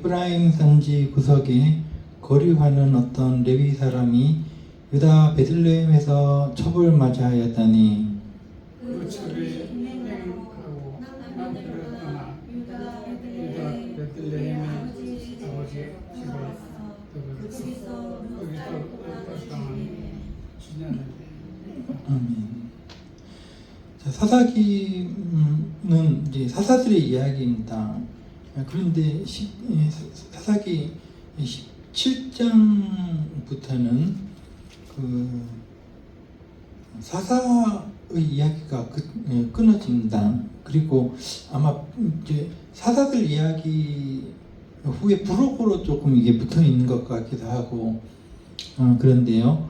에브라임 산지 구석에 거류하는 어떤 레위 사람이 유다 베들레헴에서 첩을 맞이하였다니 그 첩이 행하고 남편을 떠나 유다 베들레헴의 아버지 집을 거기서 떠나는 지냐는 자, 사사기는 이제 사사들의 이야기입니다. 그런데 사사기 17장부터는 그 사사의 이야기가 끊어집니다. 그리고 아마 이제 사사들 이야기 후에 부록으로 조금 이게 붙어 있는 것 같기도 하고 그런데요.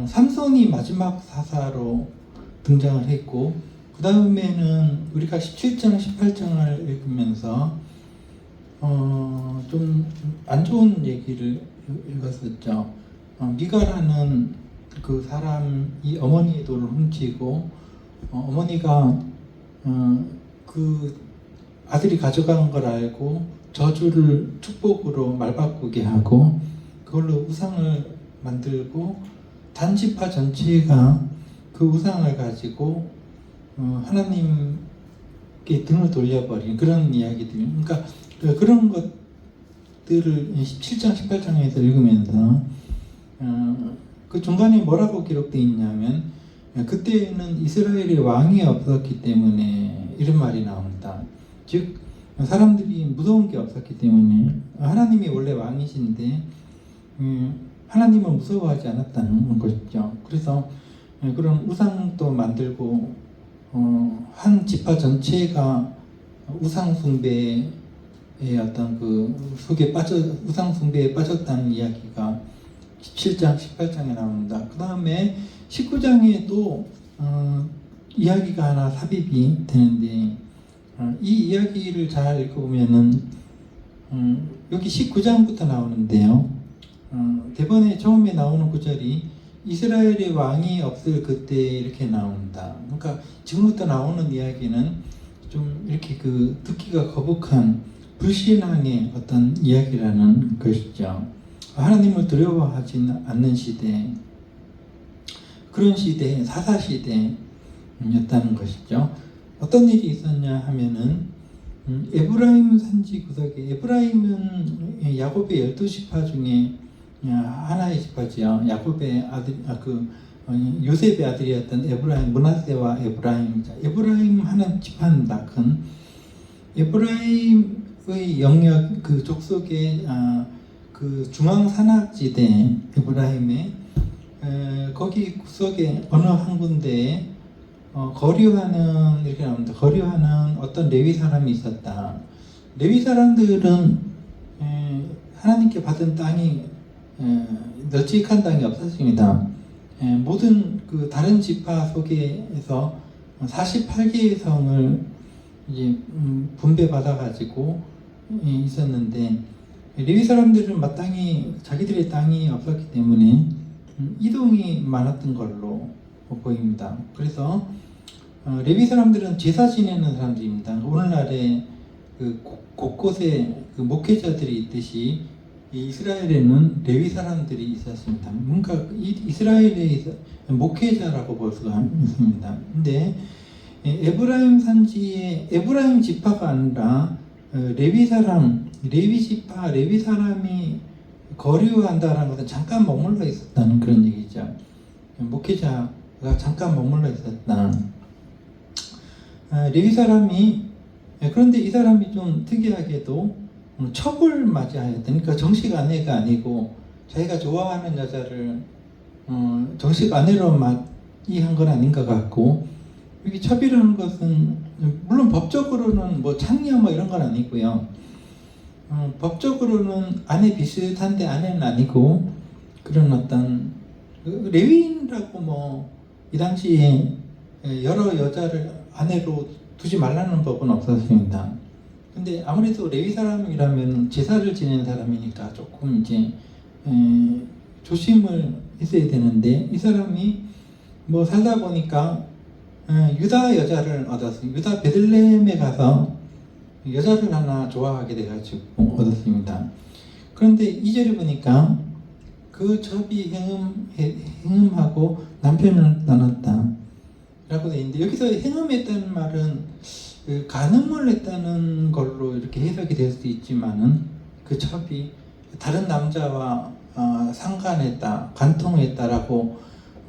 삼손이 마지막 사사로 등장을 했고 그 다음에는 우리가 17장, 18장을 읽으면서 좀 안 좋은 얘기를 읽었었죠. 미가라는 그 사람이 어머니의 돈을 훔치고 어머니가 그 아들이 가져간 걸 알고 저주를 축복으로 말바꾸게 하고 그걸로 우상을 만들고 단지파 전체가 그 우상을 가지고 하나님께 등을 돌려버린 그런 이야기들. 그러니까 그런 것들을 17장, 18장에서 읽으면서 그 중간에 뭐라고 기록되어 있냐면 그때는 이스라엘의 왕이 없었기 때문에 이런 말이 나옵니다. 즉 사람들이 무서운 게 없었기 때문에 하나님이 원래 왕이신데 하나님은 무서워하지 않았다는 것이죠. 그래서 그런 우상도 만들고 한 지파 전체가 우상 숭배의 어떤 그 속에 우상 숭배에 빠졌다는 이야기가 17장, 18장에 나옵니다. 그 다음에 19장에도 이야기가 하나 삽입이 되는데 이 이야기를 잘 읽어보면은 여기 19장부터 나오는데요. 대본에 처음에 나오는 구절이 이스라엘의 왕이 없을 그때 이렇게 나옵니다. 그러니까 지금부터 나오는 이야기는 좀 이렇게 그 듣기가 거북한 불신앙의 어떤 이야기라는 것이죠. 하나님을 두려워하지 않는 시대, 그런 시대, 사사 시대였다는 것이죠. 어떤 일이 있었냐 하면은 에브라임 산지 구석에 에브라임은 야곱의 12지파 중에 하나의 지파지요. 야곱의 아들, 요셉의 아들이었던 에브라임, 므낫세와 에브라임 하는 지파입니다. 큰 에브라임의 영역, 그 족속의 그 중앙 산악지대 에브라임의 거기 구석에 어느 한 군데에 거류하는 이렇게 나옵니다. 거류하는 어떤 레위 사람이 있었다. 레위 사람들은 하나님께 받은 땅이 널찍한 땅이 없었습니다. 모든 그 다른 지파 속에서 48개의 성을 이제 분배받아 가지고 있었는데 레위 사람들은 마땅히 자기들의 땅이 없었기 때문에 이동이 많았던 걸로 보입니다. 그래서 레위 사람들은 제사 지내는 사람들입니다. 오늘날에 그 곳곳에 그 목회자들이 있듯이 이스라엘에는 레위 사람들이 있었습니다. 뭔가 이스라엘의 목회자라고 볼 수가 있습니다. 근데 에브라임 산지에 에브라임 지파가 아니라 레위 지파, 레위 사람이 거류한다는 것은 잠깐 머물러 있었다는 그런 얘기죠. 목회자가 잠깐 머물러 있었다. 레위 사람이 그런데 이 사람이 좀 특이하게도 첩을 맞이하였다. 그러니까 정식 아내가 아니고 자기가 좋아하는 여자를 정식 아내로 맞이한 건 아닌 것 같고 여기 첩이라는 것은 물론 법적으로는 뭐 창녀 뭐 이런 건 아니고요. 법적으로는 아내 비슷한데 아내는 아니고 그런 어떤 레위인이라고 뭐 이 당시에 여러 여자를 아내로 두지 말라는 법은 없었습니다. 근데 아무래도 레위 사람이라면 제사를 지내는 사람이니까 조금 이제 조심을 했어야 되는데 이 사람이 뭐 살다 보니까 유다 여자를 얻었어요. 유다 베들레헴에 가서 여자를 하나 좋아하게 돼가지고 얻었습니다. 그런데 2절에 보니까 그 첩이 행음하고 남편을 떠났다 라고 되어 있는데, 여기서 행음했다는 말은 그 간음을 했다는 걸로 이렇게 해석이 될 수도 있지만은, 그 첩이 다른 남자와 상간했다, 관통했다라고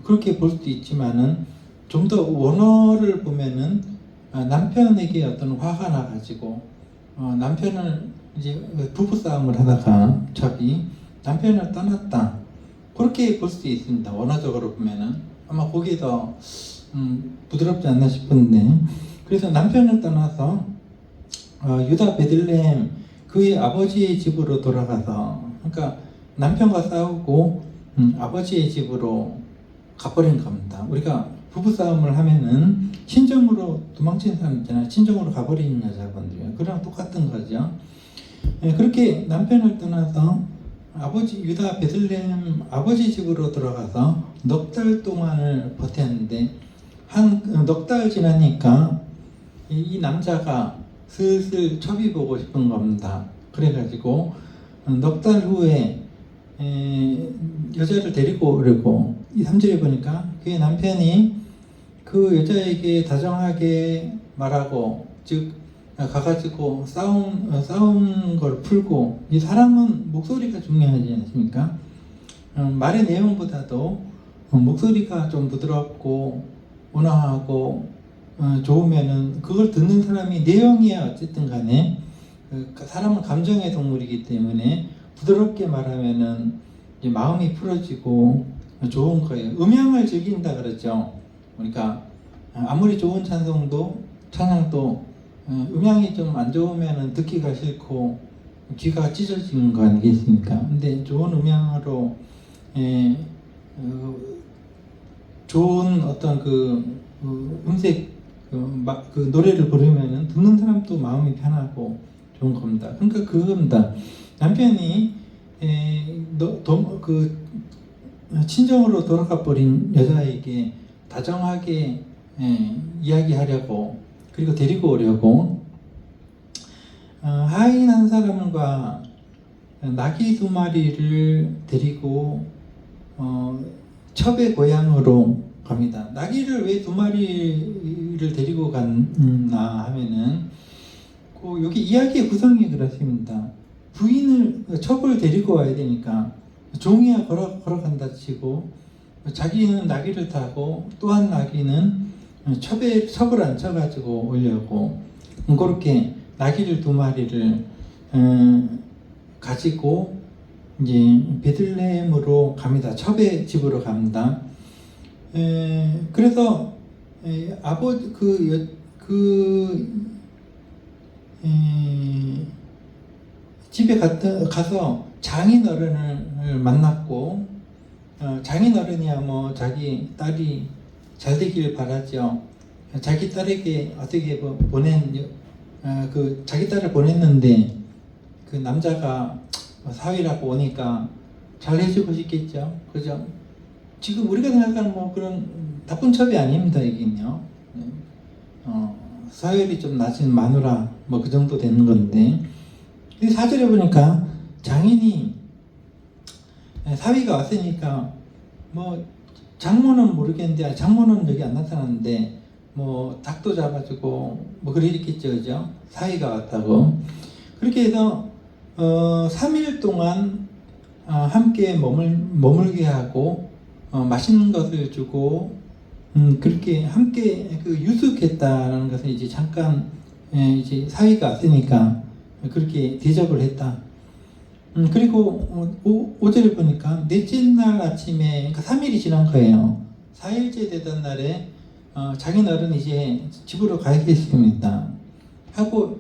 그렇게 볼 수도 있지만은, 좀 더 원어를 보면은 남편에게 어떤 화가 나가지고 남편을 이제 부부싸움을 하다가 첩이 남편을 떠났다, 그렇게 볼 수도 있습니다. 원어적으로 보면은 아마 그게 더 부드럽지 않나 싶은데, 그래서 남편을 떠나서 유다 베들레헴 그의 아버지의 집으로 돌아가서, 그러니까 남편과 싸우고 아버지의 집으로 가버린 겁니다. 우리가 부부싸움을 하면은 친정으로 도망치는 사람 있잖아요. 친정으로 가버리는 여자분들이요. 그랑 똑같은 거죠. 그렇게 남편을 떠나서 유다 베들레헴 아버지 집으로 들어가서 넉 달 동안을 버텼는데, 한 넉 달 지나니까 이 남자가 슬슬 첩이 보고 싶은 겁니다. 그래가지고 넉 달 후에 여자를 데리고 오려고, 이 3절에 보니까 그의 남편이 그 여자에게 다정하게 말하고, 즉 가가지고 싸운 걸 풀고, 이 사람은 목소리가 중요하지 않습니까? 말의 내용보다도 목소리가 좀 부드럽고 온화하고 좋으면은 그걸 듣는 사람이, 내용이야 어쨌든 간에 사람은 감정의 동물이기 때문에 부드럽게 말하면은 이제 마음이 풀어지고 좋은 거예요. 음향을 즐긴다 그러죠. 그러니까 아무리 좋은 찬양도 음향이 좀 안 좋으면은 듣기가 싫고 귀가 찢어지는 거 아니겠습니까? 근데 좋은 음향으로 좋은 어떤 음색 그 노래를 부르면은 듣는 사람도 마음이 편하고 좋은 겁니다. 그러니까 그겁니다. 남편이 친정으로 돌아가 버린 여자에게 다정하게 이야기하려고, 그리고 데리고 오려고 하인 한 사람과 나귀 2마리를 데리고 첩의 고향으로 갑니다. 나귀를 왜 2마리를 데리고 갔나 하면은, 여기 이야기의 구성이 그렇습니다. 첩을 데리고 와야 되니까 종이야 걸어간다 치고, 자기는 나귀를 타고 또 한 나귀는 첩을 앉혀가지고 오려고, 그렇게 나귀를 2마리를 가지고 이제 베들레헴으로 갑니다. 첩의 집으로 갑니다. 그래서 아버지 집에 가서 장인어른을 만났고, 장인어른이야 뭐 자기 딸이 잘 되길 바라죠. 자기 딸에게 어떻게 자기 딸을 보냈는데 그 남자가 사위라고 오니까 잘 해주고 싶겠죠. 그죠? 지금 우리가 생각하는 뭐 그런 나쁜 첩이 아닙니다. 이긴요. 사회율이 좀 낮은 마누라 뭐 그 정도 되는 건데, 4절에 보니까 장인이 사위가 왔으니까 뭐 장모는 모르겠는데, 장모는 여기 안 나타났는데 뭐 닭도 잡아주고 뭐 그랬겠죠. 그죠? 사위가 왔다고. 그렇게 해서 3일 동안 함께 머물게 하고 맛있는 것을 주고 그렇게 함께 유숙했다라는 것은 이제 잠깐 이제 사위가 왔으니까 그렇게 대접을 했다. 그리고 5절에 보니까 넷째 날 아침에, 그러니까 3일이 지난 거예요. 4일째 되던 날에 장인어른이 이제 집으로 가야겠습니다 하고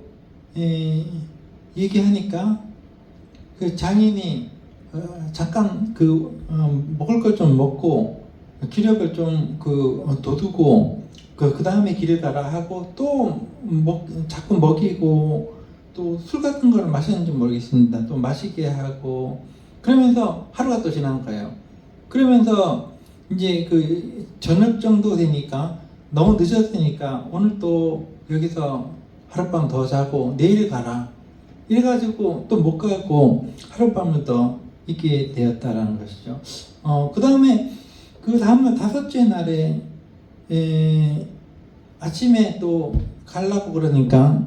얘기하니까 그 장인이 잠깐 먹을 걸 좀 먹고 기력을 좀 돋우고 그 다음에 길을 가라 하고, 또 자꾸 먹이고 또 술 같은 거를 마셨는지 모르겠습니다. 또 마시게 하고, 그러면서 하루가 또 지난 거예요. 그러면서 이제 저녁 정도 되니까 너무 늦었으니까 오늘 또 여기서 하룻밤 더 자고 내일 가라. 이래가지고 또 못 가고 하룻밤을 더 있게 되었다라는 것이죠. 그 다음에 그 다음날 다섯째 날에 아침에 또 가려고 그러니까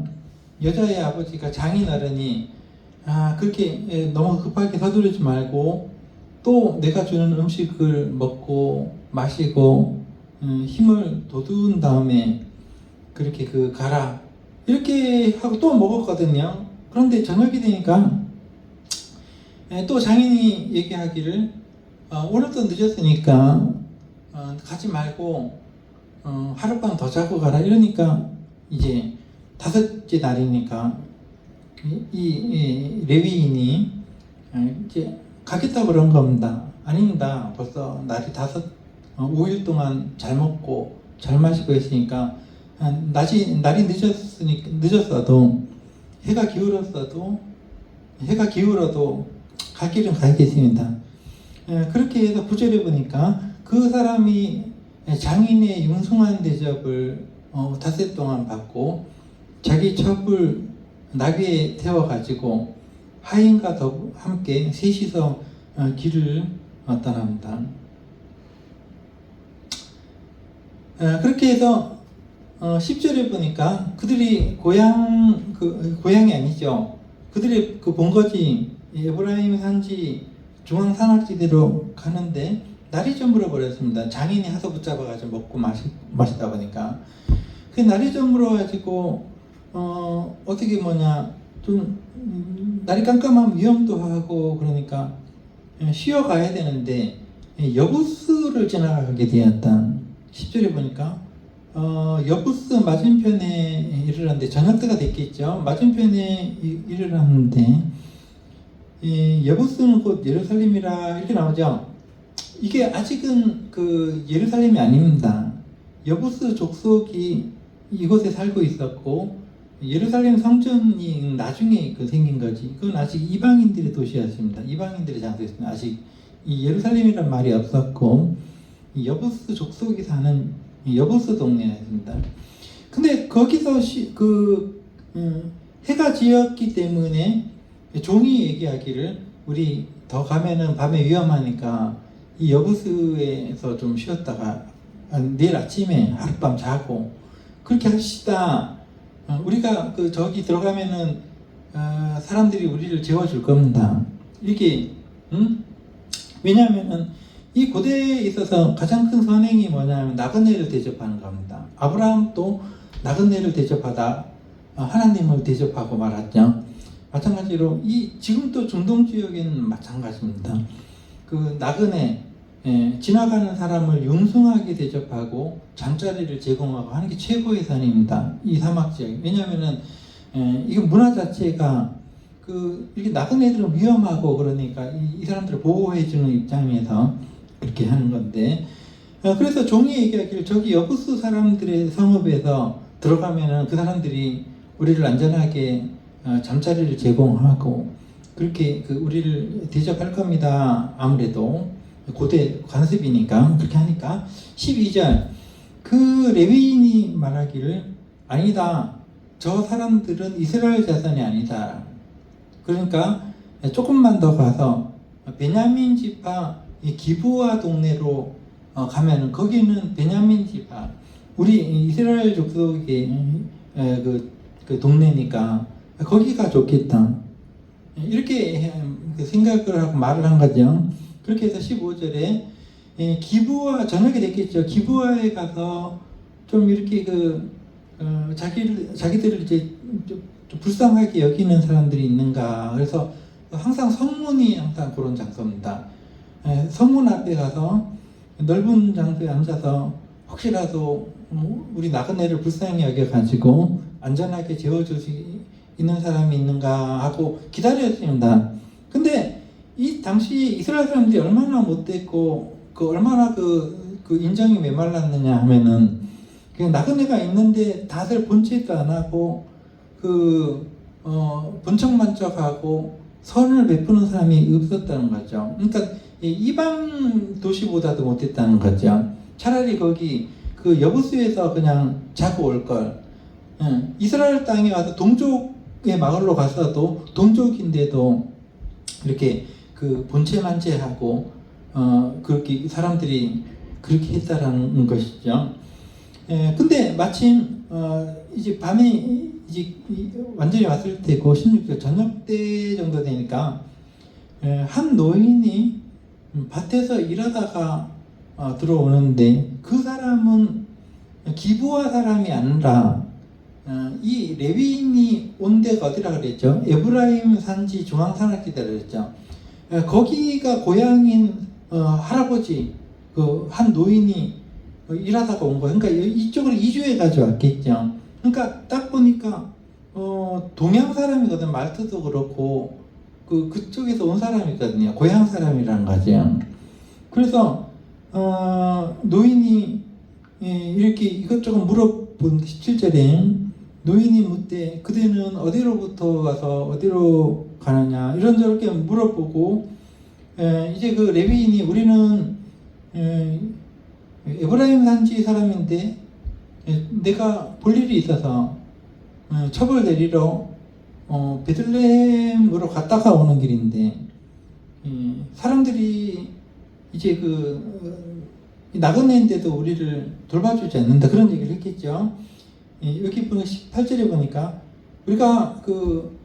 여자의 아버지가 장인어른이 그렇게 너무 급하게 서두르지 말고 또 내가 주는 음식을 먹고 마시고 힘을 돋운 다음에 그렇게 가라 이렇게 하고 또 먹었거든요. 그런데 저녁이 되니까 또 장인이 얘기하기를 오늘도 늦었으니까 가지 말고 하룻밤 더 자고 가라 이러니까 이제 다섯째 날이니까 이 레위인이 이제 가겠다고 그런 겁니다. 아닙니다. 벌써 날이 5일 동안 잘 먹고 잘 마시고 있으니까 날이 늦었어도 해가 기울어도 갈 길은 가겠습니다. 그렇게 해서 9절에 보니까 그 사람이 장인의 융숭한 대접을 닷새 동안 받고 자기 첩을 나귀에 태워가지고 하인과 함께 셋이서 길을 떠납니다. 그렇게 해서 10절에 보니까 그들이 고향이 아니죠. 그들이 그 본거지 에브라임 산지 중앙 산악지대로 가는데 날이 좀 물어버렸습니다. 장인이 하도 붙잡아가지고 먹고 마시다 보니까 그 날이 좀 물어가지고 어떻게 좀 날이 깜깜하면 위험도 하고 그러니까 쉬어가야 되는데 여부스를 지나가게 되었다. 10절에 보니까 여부스 맞은편에 이르렀는데 저녁 때가 됐겠죠. 맞은편에 이르렀는데 여부스는 곧 예루살렘이라 이렇게 나오죠. 이게 아직은 그 예루살렘이 아닙니다. 여부스 족속이 이곳에 살고 있었고 예루살렘 성전이 나중에 생긴 거지. 그건 아직 이방인들의 도시였습니다. 이방인들의 장소였습니다. 아직 이 예루살렘이란 말이 없었고 이 여부스 족속이 사는 여부스 동네였습니다. 근데 거기서 해가 지었기 때문에 종이 얘기하기를 우리 더 가면은 밤에 위험하니까 이 여부스에서 좀 쉬었다가 내일 아침에 하룻밤 자고 그렇게 합시다. 우리가 저기 들어가면은 사람들이 우리를 재워줄 겁니다. 이게 왜냐하면은 이 고대에 있어서 가장 큰 선행이 뭐냐면 나그네를 대접하는 겁니다. 아브라함도 나그네를 대접하다 하나님을 대접하고 말았죠. 마찬가지로 지금도 중동 지역에는 마찬가지입니다. 그 나그네 지나가는 사람을 융숭하게 대접하고 잠자리를 제공하고 하는 게 최고의 선입니다. 이 사막 지역. 왜냐하면은 이거 문화 자체가 이렇게 나그네들은 위험하고 그러니까 이 사람들을 보호해주는 입장에서 그렇게 하는 건데 그래서 종이 얘기하기를 저기 여부스 사람들의 성읍에서 들어가면은 그 사람들이 우리를 안전하게 잠자리를 제공하고 그렇게 우리를 대접할 겁니다. 아무래도 고대 관습이니까 그렇게 하니까 12절 그 레위인이 말하기를 아니다. 저 사람들은 이스라엘 자손이 아니다. 그러니까 조금만 더 가서 베냐민 지파 기브아 동네로 가면은 거기는 베냐민 지파 우리 이스라엘 족속의 그 동네니까 거기가 좋겠다. 이렇게 생각을 하고 말을 한 거죠. 그렇게 해서 15절에 기브아 저녁이 됐겠죠. 기브아에 가서 좀 이렇게 자기들을 이제 좀 불쌍하게 여기는 사람들이 있는가. 그래서 항상 성문이 항상 그런 장소입니다. 성문 앞에 가서 넓은 장소에 앉아서 혹시라도 우리 나그네를 불쌍히 여겨가지고 안전하게 재워줄 수 있는 사람이 있는가 하고 기다렸습니다. 근데 이 당시 이스라엘 사람들이 얼마나 못됐고 얼마나 인정이 메말랐느냐 하면은 그냥 나그네가 있는데 다들 본체도 안 하고 번쩍만쩍하고 선을 베푸는 사람이 없었다는 거죠. 그러니까 이방 도시보다도 못했다는 거죠. 차라리 거기 여부스에서 그냥 자고 올 걸. 이스라엘 땅에 와서 동족의 마을로 갔어도 동족인데도 이렇게 그 본체만제하고 그렇게 사람들이 그렇게 했다라는 것이죠. 근데 마침 이제 밤이 이제 완전히 왔을 때고 16절 저녁 때 정도 되니까 한 노인이 밭에서 일하다가 들어오는데 그 사람은 기브아 사람이 아니라 이 레위인이 온 데가 어디라 그랬죠? 에브라임 산지 중앙산악지대라 그랬죠. 거기가 고향인 할아버지 그 한 노인이 일하다가 온 거예요. 그러니까 이쪽으로 이주해 가져왔겠죠. 그러니까 딱 보니까 동양 사람이거든. 말투도 그렇고 그쪽에서 온 사람이거든요. 고향 사람이라는 거죠. 그래서 노인이 이렇게 이것저것 물어본 17절에 노인이 묻되 그대는 어디로부터 와서 어디로 가느냐 이런저렇게 물어보고 이제 그 레위인이 우리는 에브라임 산지 사람인데 내가 볼 일이 있어서 첩을 내리러 베들레헴으로 갔다가 오는 길인데 사람들이 이제 그 나그네인데도 우리를 돌봐주지 않는다 그런 얘기를 했겠죠. 여기 보니까 18절에 보니까 우리가 그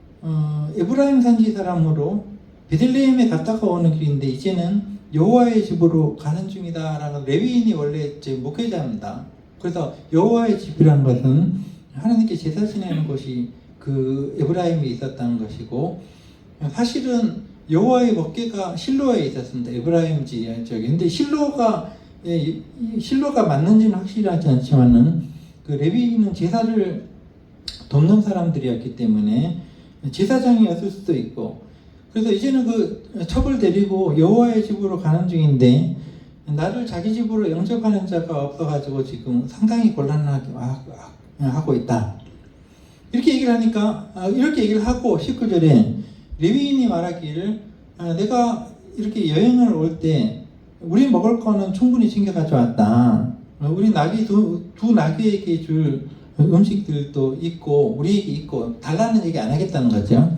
에브라임 산지 사람으로 베들레헴에 갔다가 오는 길인데 이제는 여호와의 집으로 가는 중이다라는 레위인이 원래 제 목회자입니다. 그래서 여호와의 집이라는 것은 하나님께 제사 지내는 곳이 그 에브라임에 있었다는 것이고 사실은 여호와의 법궤가 실로에 있었습니다. 에브라임 지역에. 근데 실로가 맞는지는 확실하지 않지만은 그 레위인은 제사를 돕는 사람들이었기 때문에 제사장이었을 수도 있고 그래서 이제는 그 첩을 데리고 여호와의 집으로 가는 중인데 나를 자기 집으로 영접하는 자가 없어가지고 지금 상당히 곤란하게 하고 있다. 이렇게 얘기를 하니까 이렇게 얘기를 하고 19절에 레위인이 말하기를 내가 이렇게 여행을 올 때 우리 먹을 거는 충분히 챙겨 가져왔다. 우리 나귀 두 나귀에게 줄 음식들도 있고 우리에게 있고 달라는 얘기 안 하겠다는 거죠.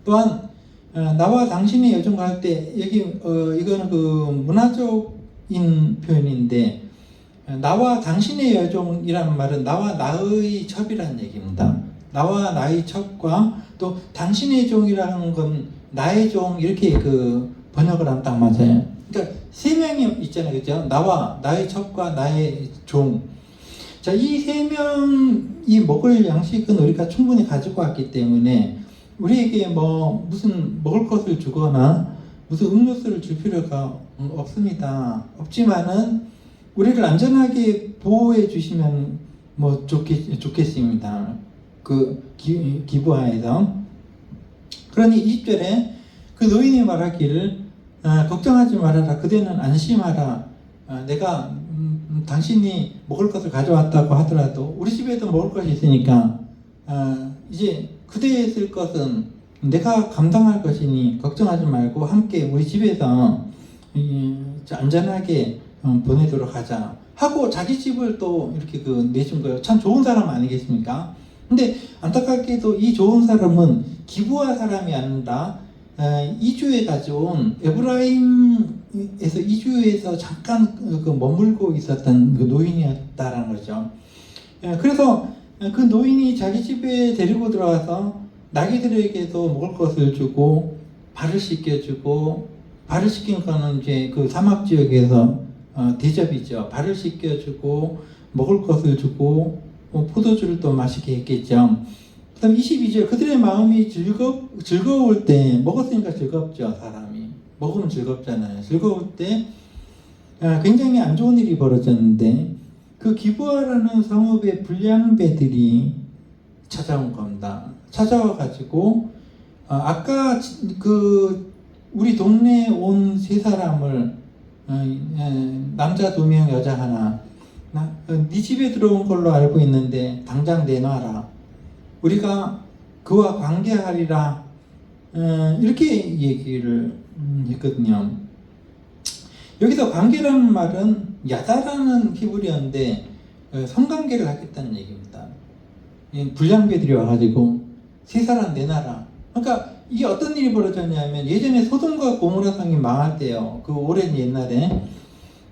또한 나와 당신의 여종과 할 때 여기 이거는 그 문화적인 표현인데 나와 당신의 여종이라는 말은 나와 나의 첩이라는 얘기입니다. 나와 나의 첩과 또 당신의 종이라는 건 나의 종 이렇게 그 번역을 하면 딱 맞아요. 그러니까 세 명이 있잖아요, 그죠? 나와 나의 첩과 나의 종. 자, 이 세 명이 먹을 양식은 우리가 충분히 가지고 왔기 때문에 우리에게 뭐 무슨 먹을 것을 주거나 무슨 음료수를 줄 필요가 없습니다. 없지만은 우리를 안전하게 보호해 주시면 뭐 좋겠습니다. 그 기부하에서. 그러니 20절에 그 노인이 말하기를 걱정하지 말아라. 그대는 안심하라. 내가 당신이 먹을 것을 가져왔다고 하더라도 우리 집에도 먹을 것이 있으니까 이제 그대의 쓸 것은 내가 감당할 것이니 걱정하지 말고 함께 우리 집에서 안전하게 보내도록 하자 하고 자기 집을 또 이렇게 그 내준 거예요. 참 좋은 사람 아니겠습니까? 근데 안타깝게도 이 좋은 사람은 기부한 사람이 아니라 이주해 가져온 에브라임에서 이주해서 잠깐 그 머물고 있었던 그 노인이었다라는 거죠. 그래서 그 노인이 자기 집에 데리고 들어와서 나귀들에게도 먹을 것을 주고 발을 씻겨주고 발을 씻긴 거는 이제 그 사막 지역에서 대접이죠. 발을 씻겨주고 먹을 것을 주고 포도주를 또 마시게 했겠죠. 그 다음 22절 그들의 마음이 즐거울 때 먹었으니까 즐겁죠. 사람이 먹으면 즐겁잖아요. 즐거울 때 굉장히 안 좋은 일이 벌어졌는데 그 기브아라는 성읍의 불량배들이 찾아온 겁니다. 찾아와 가지고 아까 그 우리 동네에 온 세 사람을 남자 2명 여자 하나 네 집에 들어온 걸로 알고 있는데 당장 내놔라. 우리가 그와 관계하리라. 이렇게 얘기를 했거든요. 여기서 관계라는 말은 야다라는 히브리어인데 성관계를 하겠다는 얘기입니다. 이 불량배들이 와가지고 세 사람 내놔라. 그러니까 이게 어떤 일이 벌어졌냐면 예전에 소돔과 고모라 성이 망할 때요. 그 오랜 옛날에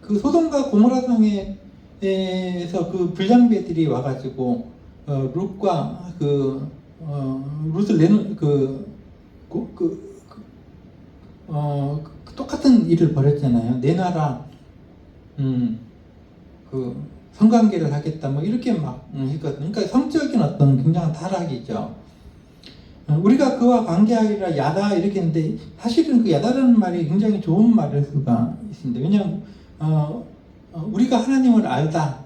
그 소돔과 고모라 성에서 그 불량배들이 와가지고 룻과 룻을 내는 똑같은 일을 벌였잖아요. 내놔라. 그 성관계를 하겠다. 뭐 이렇게 막 했거든요. 그러니까 성적인 어떤 굉장한 타락이죠. 우리가 그와 관계하기라 야다 이렇게 했는데 사실은 그 야다라는 말이 굉장히 좋은 말일 수가 있습니다. 왜냐하면 우리가 하나님을 알다.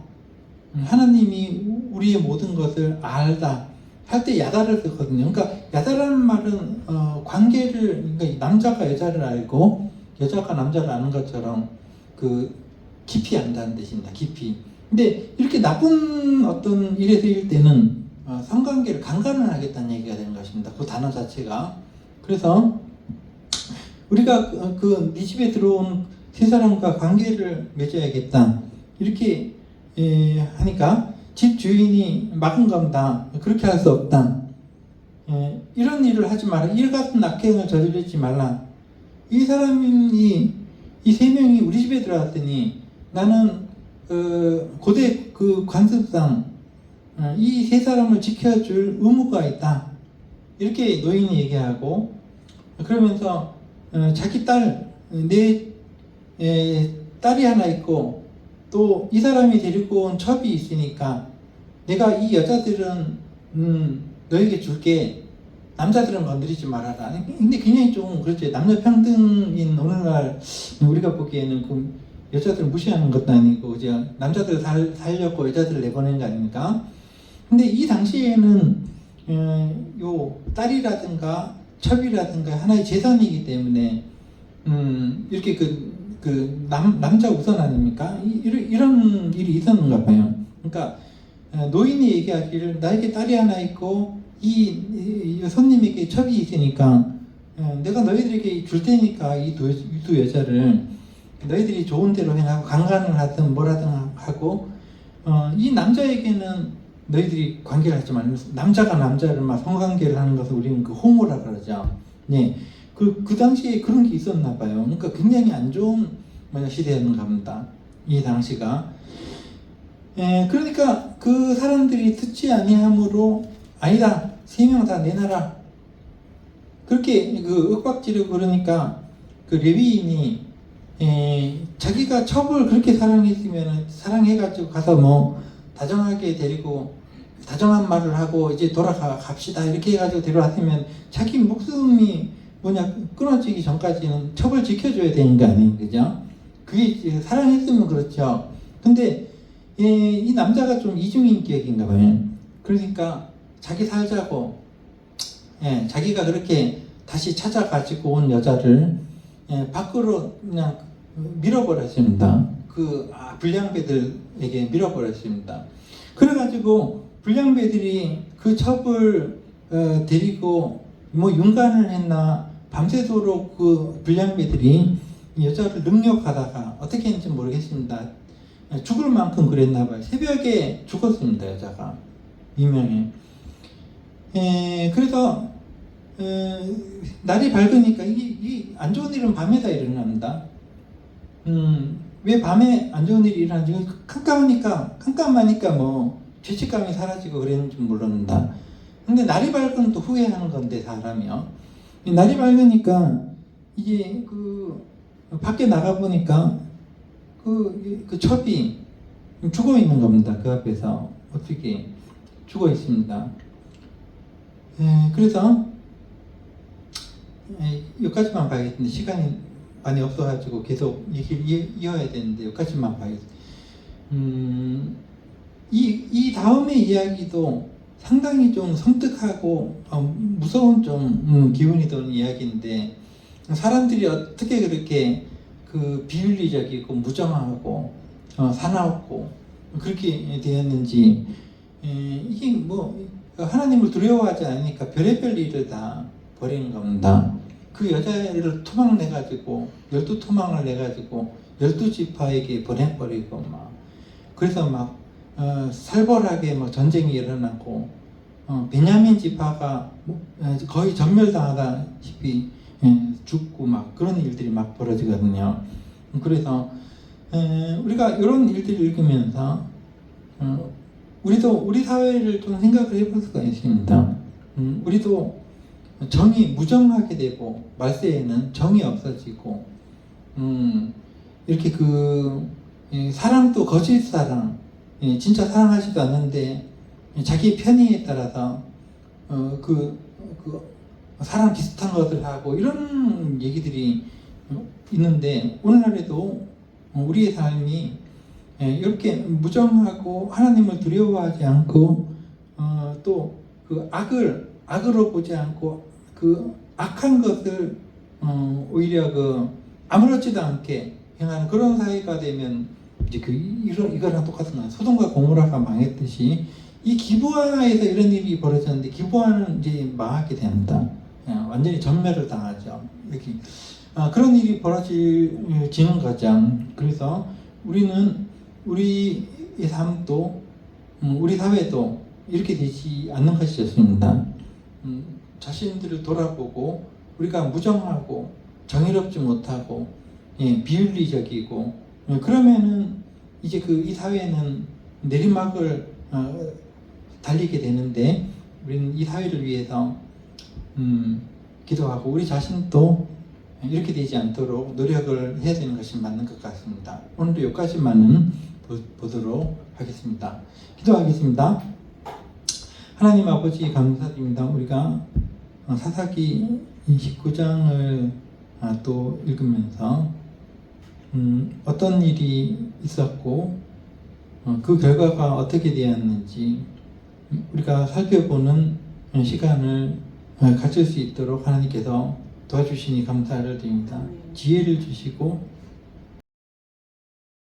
하나님이 우리의 모든 것을 알다. 할 때 야다를 쓰거든요. 그러니까 야다라는 말은 관계를 그러니까 남자가 여자를 알고 여자가 남자를 아는 것처럼 그 깊이 안다는 뜻입니다. 깊이. 근데 이렇게 나쁜 어떤 일에 쓰일 때는 성관계를 강간을 하겠다는 얘기가 되는 것입니다. 그 단어 자체가. 그래서 우리가 네 집에 들어온 세 사람과 관계를 맺어야겠다. 이렇게 하니까 집 주인이 막은 겁니다. 그렇게 할 수 없다. 이런 일을 하지 마라. 이 같은 악행을 저지르지 말라. 이 사람이 이 세 명이 우리 집에 들어왔더니 나는 고대 그 관습상 이 세 사람을 지켜줄 의무가 있다. 이렇게 노인이 얘기하고 그러면서 자기 내 딸이 하나 있고 또 이 사람이 데리고 온 첩이 있으니까 내가 이 여자들은 너에게 줄게. 남자들은 건드리지 말아라. 근데 굉장히 좀 그렇죠. 남녀 평등인 오늘날 우리가 보기에는 그 여자들 무시하는 것도 아니고 그죠? 남자들 살려고 여자들을 내보내는 거 아닙니까? 근데 이 당시에는 요 딸이라든가 첩이라든가 하나의 재산이기 때문에 이렇게 남자 우선 아닙니까? 이런 일이 있었는가 봐요. 그러니까 노인이 얘기하기를 나에게 딸이 하나 있고 이 손님에게 첩이 있으니까 내가 너희들에게 줄 테니까 이 두 여자를 너희들이 좋은 대로 행하고 강간을 하든 뭐라든 하고 이 남자에게는 너희들이 관계를 하지 말고 남자가 남자를 막 성관계를 하는 것을 우리는 그 호모라 그러죠. 네. 그 당시에 그런 게 있었나 봐요. 그러니까 굉장히 안 좋은 시대였는가 봅니다. 이 당시가. 그러니까 그 사람들이 듣지 아니함으로 아니다. 세 명 다 내놔라. 그렇게 그 윽박지르고 그러니까 그 레위인이 자기가 첩을 그렇게 사랑했으면 사랑해가지고 가서 뭐 다정하게 데리고 다정한 말을 하고 이제 갑시다 이렇게 해가지고 데려왔으면 자기 목숨이 끊어지기 전까지는 첩을 지켜줘야 되는 거 아니에요, 그죠? 그게 사랑했으면 그렇죠. 근데 이 남자가 좀 이중인격인가 봐요. 그러니까 자기 살자고 자기가 그렇게 다시 찾아가지고 온 여자를 밖으로 그냥 밀어버렸습니다. 불량배들에게 밀어버렸습니다. 그래가지고 불량배들이 그 첩을 데리고 뭐 윤관을 했나 밤새도록 그 불량배들이 여자를 능욕하다가 어떻게 했는지 모르겠습니다. 죽을 만큼 그랬나 봐요. 새벽에 죽었습니다. 여자가 이명에. 그래서 날이 밝으니까 이 안 좋은 일은 밤에다 일어납니다. 왜 밤에 안 좋은 일이 일어나지? 깜깜하니까 뭐 죄책감이 사라지고 그랬는지 모릅니다. 근데 날이 밝으면 또 후회하는 건데 사람이요. 날이 밝으니까 이게 밖에 나가 보니까 그 첩이 죽어 있는 겁니다. 그 앞에서 어떻게 죽어 있습니다. 그래서 여기까지만 봐야겠는데 시간이 많이 없어가지고 계속 얘기를 이어야 되는데 여기까지만 봐야겠습니다. 이 다음의 이야기도 상당히 좀 섬뜩하고 무서운 좀 기운이 도는 이야기인데 사람들이 어떻게 그렇게 비윤리적이고 무정하고 사나웠고 그렇게 되었는지 이게 뭐 하나님을 두려워하지 않으니까 별의별 일을 다 벌이는 겁니다. 그 여자를 토막내가지고 12토막을 내가지고 12지파에게 보내버리고 막 그래서 막 살벌하게 막 전쟁이 일어나고 베냐민 지파가 거의 전멸당하다시피 죽고 막 그런 일들이 막 벌어지거든요. 그래서 우리가 이런 일들을 읽으면서 우리도 우리 사회를 좀 생각을 해볼 수가 있습니다. 우리도 정이 무정하게 되고 말세에는 정이 없어지고 이렇게 사랑도 거짓 사랑, 진짜 사랑하지도 않는데 자기 편의에 따라서 사랑 비슷한 것을 하고 이런 얘기들이 있는데 오늘날에도 우리의 삶이 이렇게 무정하고 하나님을 두려워하지 않고 또 악으로 보지 않고 악한 것을 오히려 아무렇지도 않게 행하는 그런 사회가 되면 이제 이거랑 똑같은 거예요. 소돔과 고모라가 망했듯이 이 기브아에서 이런 일이 벌어졌는데 기브아는 이제 망하게 됩니다. 완전히 전멸을 당하죠. 이렇게 그런 일이 벌어지는 거죠. 그래서 우리는 우리의 삶도 우리 사회도 이렇게 되지 않는 것이 좋습니다. 자신들을 돌아보고 우리가 무정하고 정의롭지 못하고 비윤리적이고 그러면은 이제 이 사회는 내리막을 달리게 되는데 우리는 이 사회를 위해서 기도하고 우리 자신도 이렇게 되지 않도록 노력을 해야 되는 것이 맞는 것 같습니다. 오늘도 여기까지만은 보도록 하겠습니다. 기도하겠습니다. 하나님 아버지 감사드립니다. 우리가 사사기 19장을 또 읽으면서 어떤 일이 있었고 그 결과가 어떻게 되었는지 우리가 살펴보는 시간을 가질 수 있도록 하나님께서 도와주시니 감사를 드립니다. 지혜를 주시고